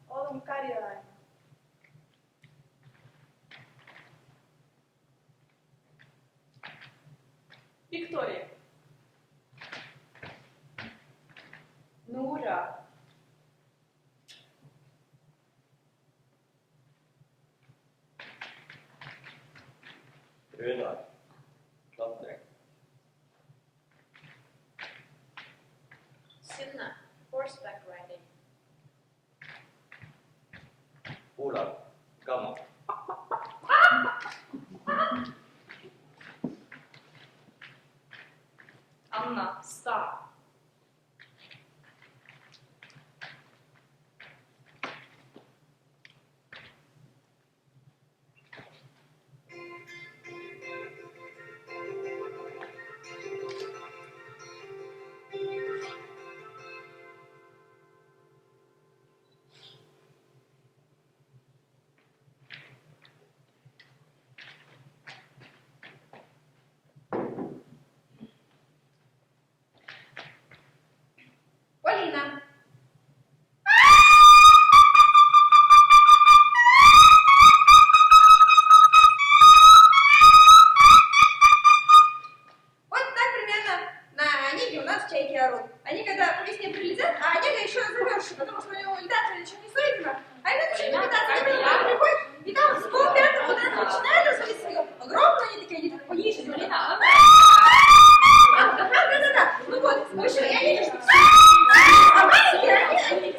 Olen karjalainen. Victoria. Nora. Runar. Klatring. Synne. Horseback riding. Olav. Gammal. Anna. Sta. Polina. Вот так примерно на Онеге у нас чайки орут. Они когда по весне прилетят, а Онега еще замерзший, потому что у него улетаться ничего не стоит. А они начинают летаться, приходят, и там с полпятого вот это начинают свои свою. Огромные они такие, они так пониже. Да. Ну вот, в общем, я вижу, что а маленькие, они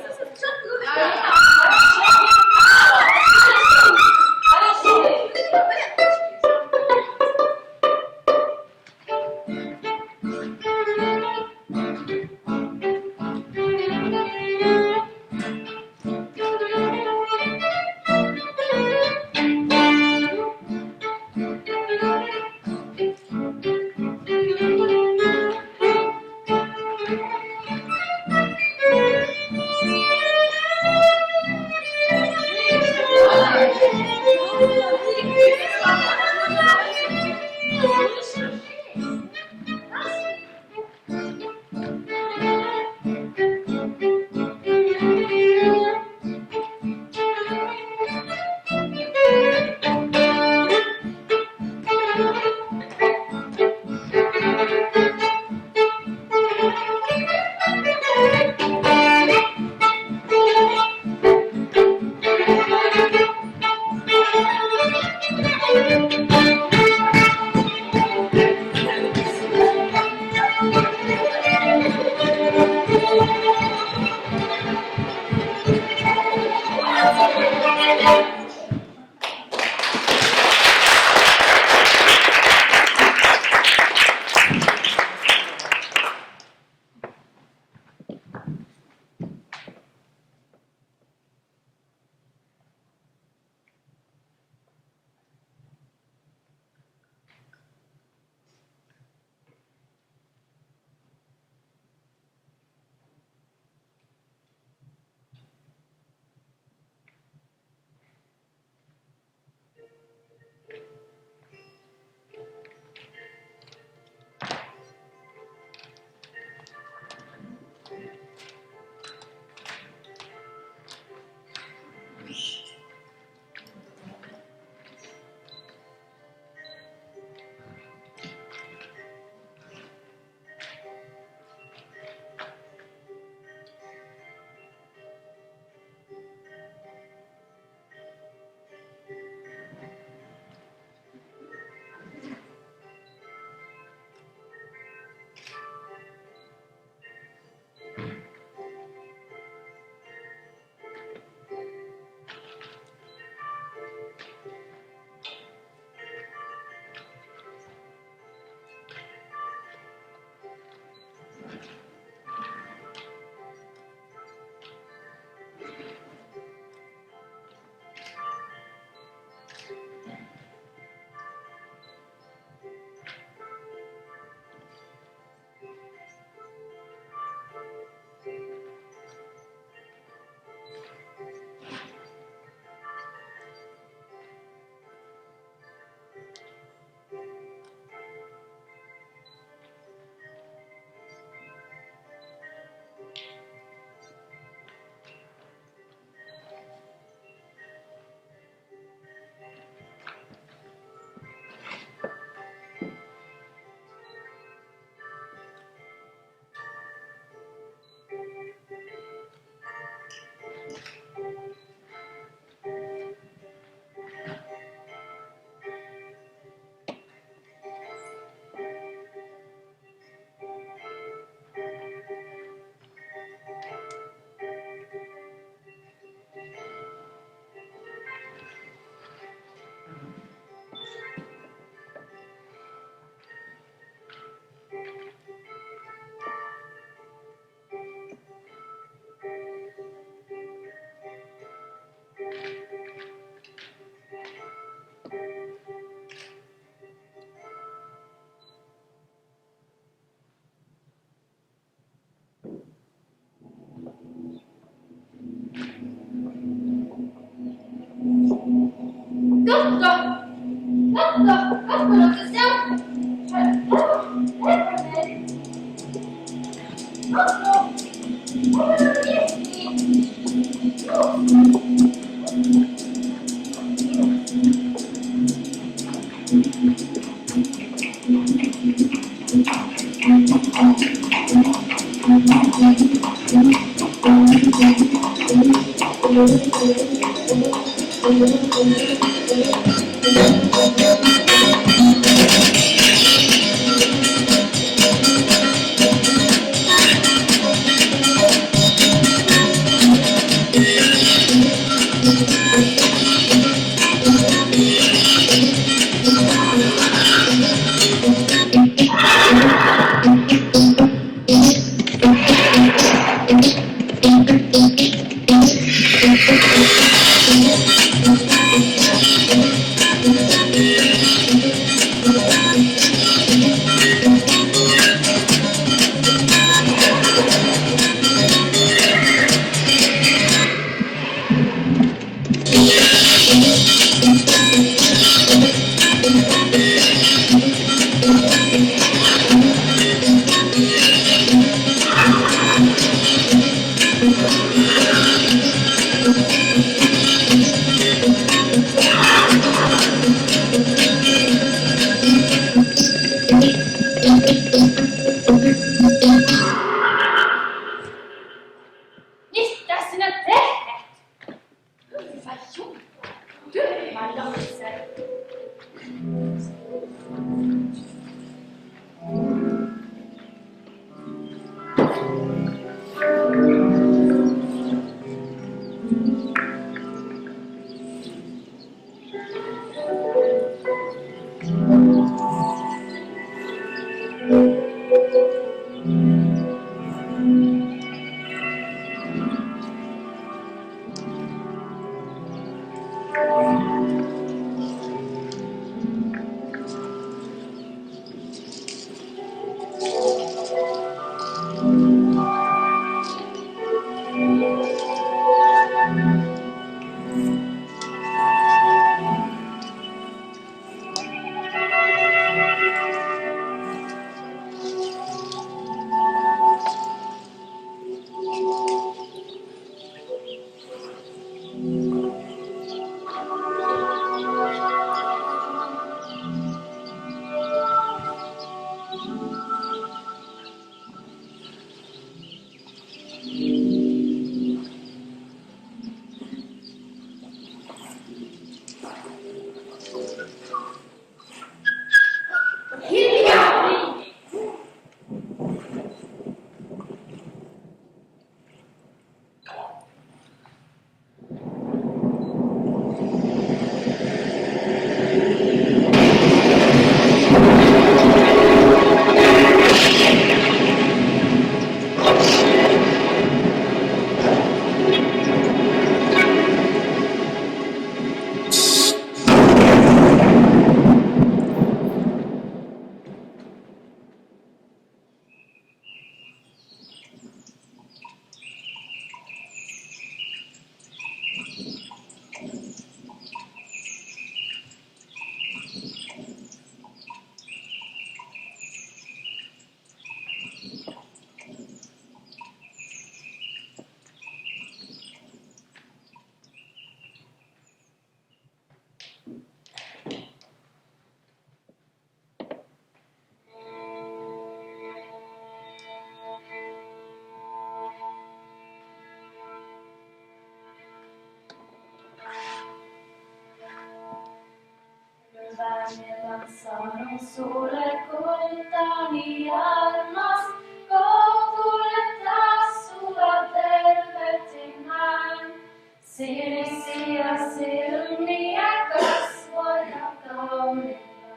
Sanon sulle kultani armas, koululle taas sulla tervehtimään. Sinisiä silmiä, kasvoja kauniita,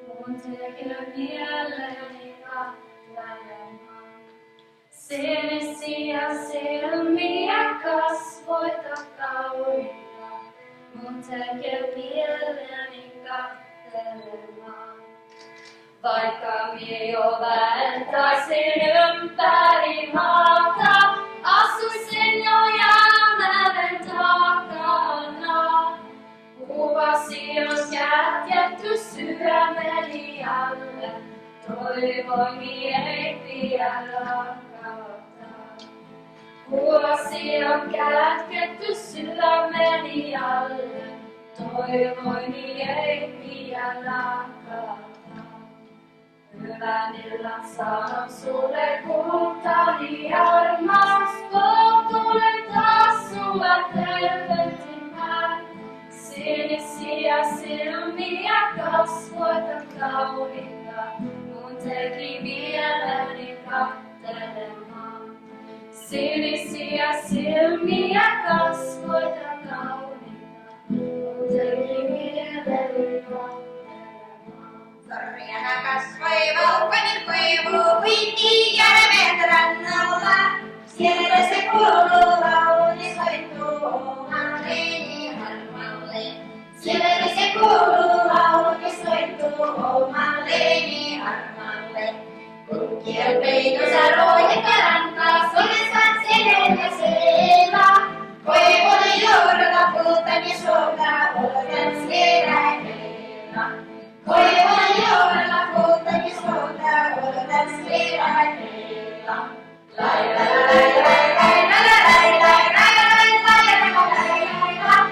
mun tekee mieleni katselemaan. Sinisiä silmiä, kasvoita kauniita, mun tekee mieleni katselemaan. Vaikka mie jo vääntäisin ympäri maata, asuisin jo Jäämeren takana. Kuvasi toivoni ei pian lakata. Vuosi on kätketty sydämeni alle, toivoni ei pian lakata. Hyvän illan sanon sulle kultani armas, tulen taas sulla tervehtimään. Sinisiä silmiä, kasvoita kauniita, mun teki mieleni katselemaan. Sinisiä silmiä, kasvoita kauniita, mun teki mieleni katselemaan. Sorjana kasvoi valkoinen koivu, huikki järvet rannalla. Sieltä se kuuluu lauli soittuu omalleeni armalle. Sieltä se kuuluu lauli soittuu omalleeni armalle. Kun kielpeitossa roihka rantaa, solestaan sedellä seela. Koivun juurta kultani soutaa, olen sieräileellä. Koivun juurella kultani soutaa, olen sieräileellä. Lai lai lai lai lai lai lai lai lai lai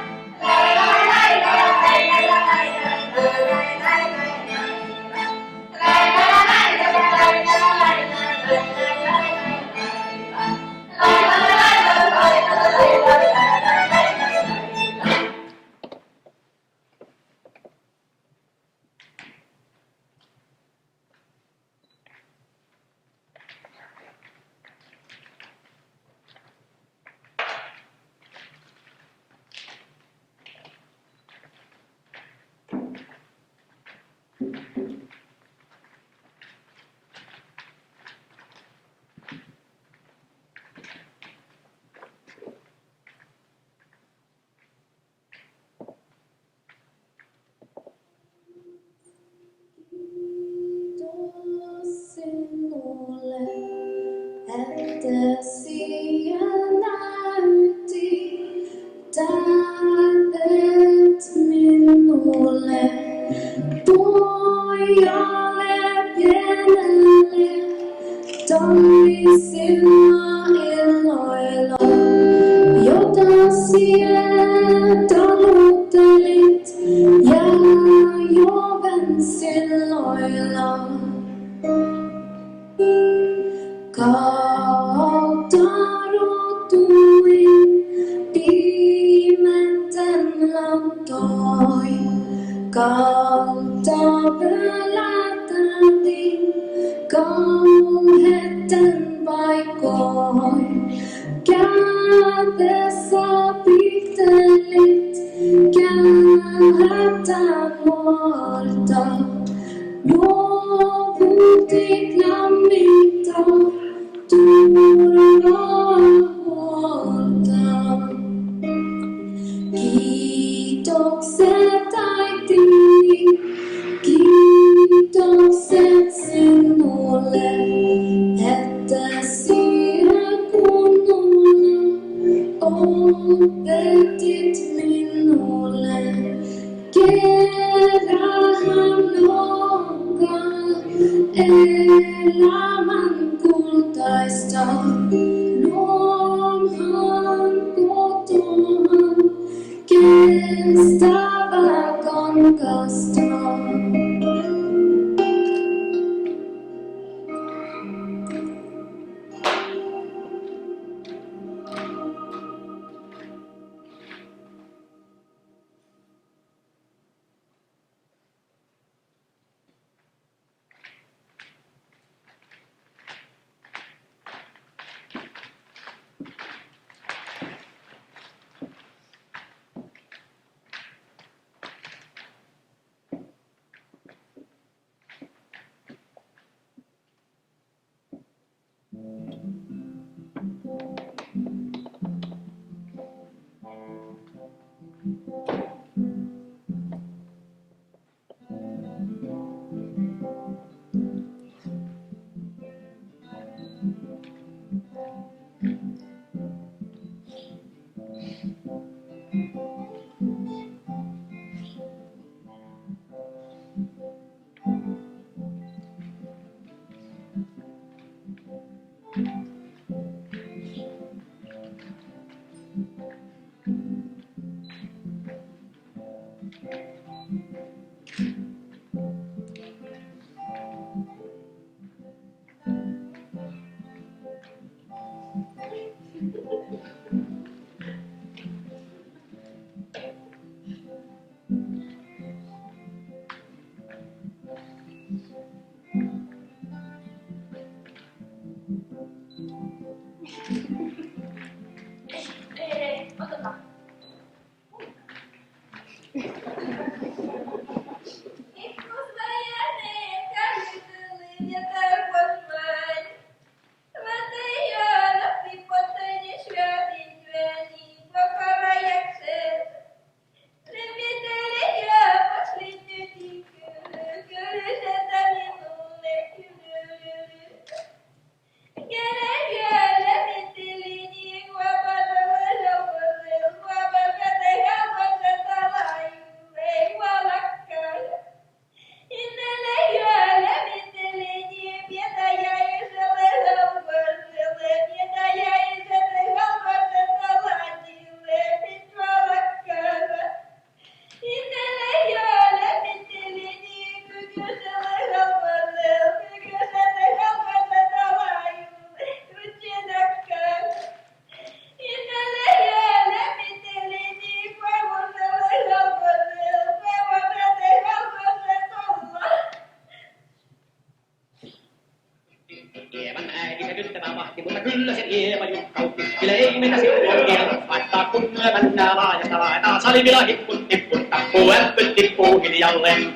Salivilla hipput tipput, tappuu äppyt tippuu hiljalleen.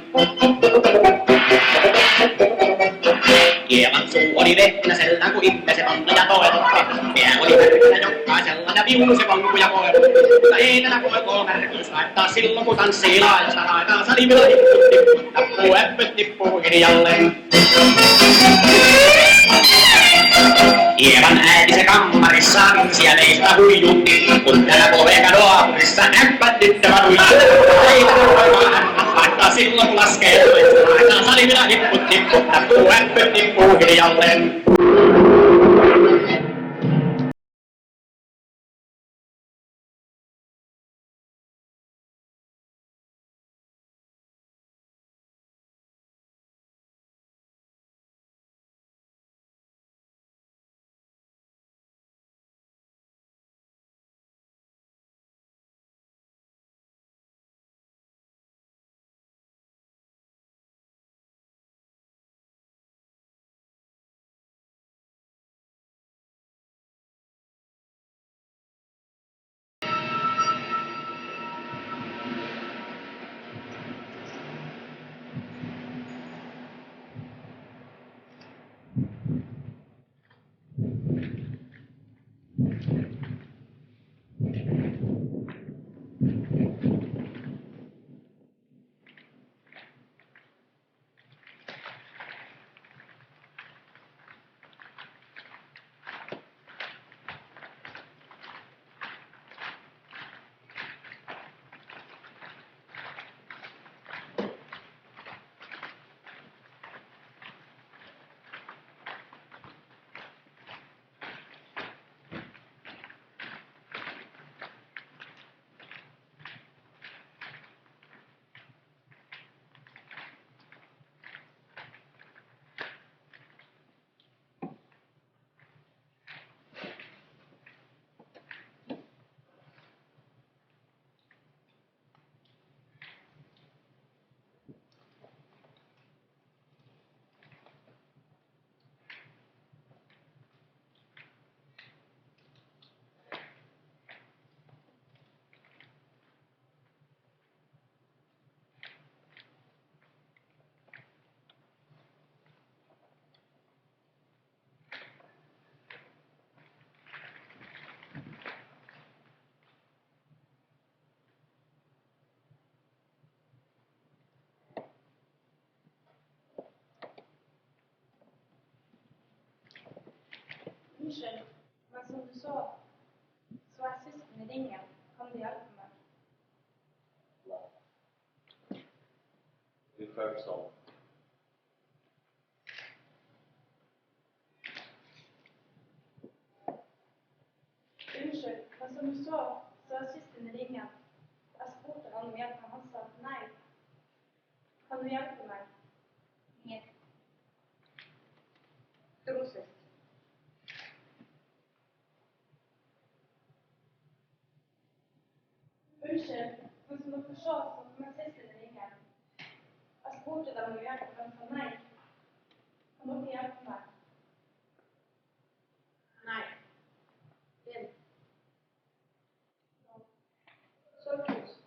Kievan suu oli vehnäsellä, kun ihmisen Anna ja toelta. Pää oli märkänä jokaisella ja viusi vonkuja koelta. Mutta ei tällä koelkoa märkyys laittaa silloin, kun tanssii laajasta raitaa. Salivilla hipput tipput, tappuu äppyt tippuu hiljalleen. Kievan äiti se kammarissaan, siellä ei sitä huijutti, kun täällä povekan naapurissa äppät tyttävät huijutti. Ei tätä voimaa äppät laittaa silloin, kun laskee toista raitaa. Salivilla hipput tipput, tappuu äppyt tippuu hiljalleen. Unnskyld, men som du så er søsken i ringen. Kan du hjelpe meg? Du føler sånn. Unnskyld, men som du så er søsken i ringen. Jeg spurte han om hjelp, han sa nei. Kan du hjelpe meg? Нет. Трусость. Unnskyld, men som dere så som er søsken i ringen. Jeg spurte dem om hjelp, han sa nei. Kan dere hjelpe meg? Nei. Hjelp. Sorghus.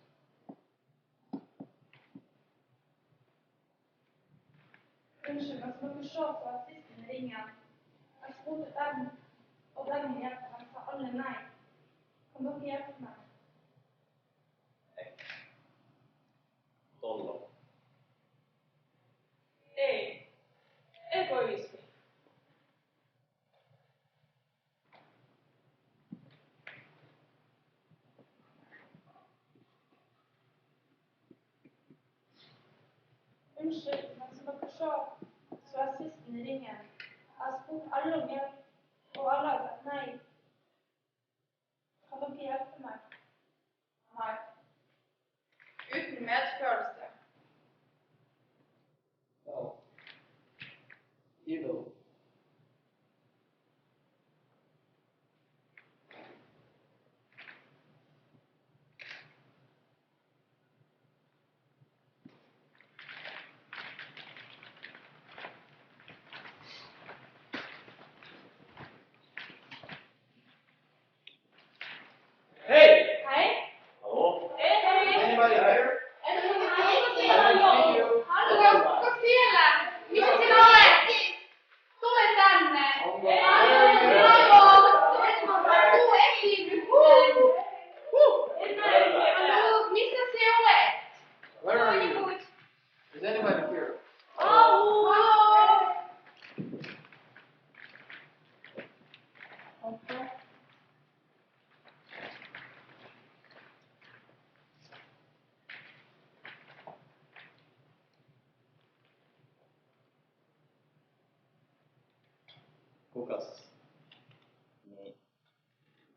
Unnskyld, men som dere så på sisten ringen, jeg spurte dem, og dem hjelper meg, sa alle nei. Kan dere hjelpe meg? $12. Egoismi. Unnskyld, men som dere så er sisten ringen. Jeg har spurt alle om hjelp, og alle har sagt nei. Kan dere hjelpe meg? Nei. Uten medfølelse. No. Evil. Hei! Hei? Hallo? Anybody here? Hva sier jeg? Ikke til alle! Tule tänne! Missä se olet? Where are you? Is anybody here?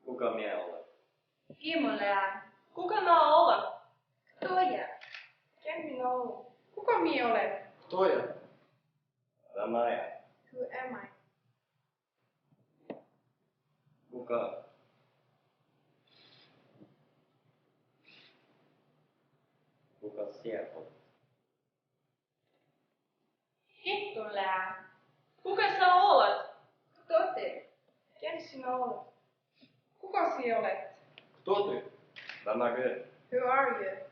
Kuka minä olen? Kimolea. Kuka mä olen? Toja. Ken minä olen? Kuka minä olen? Toja. Hvem er jeg? Who am I? Kuka? Kuka sinä olet? Hittolää. Kuka sä olet? Tote. Ken sinä olet? Kuka sinä olet? Кто ты? Hvem er du? Who are you?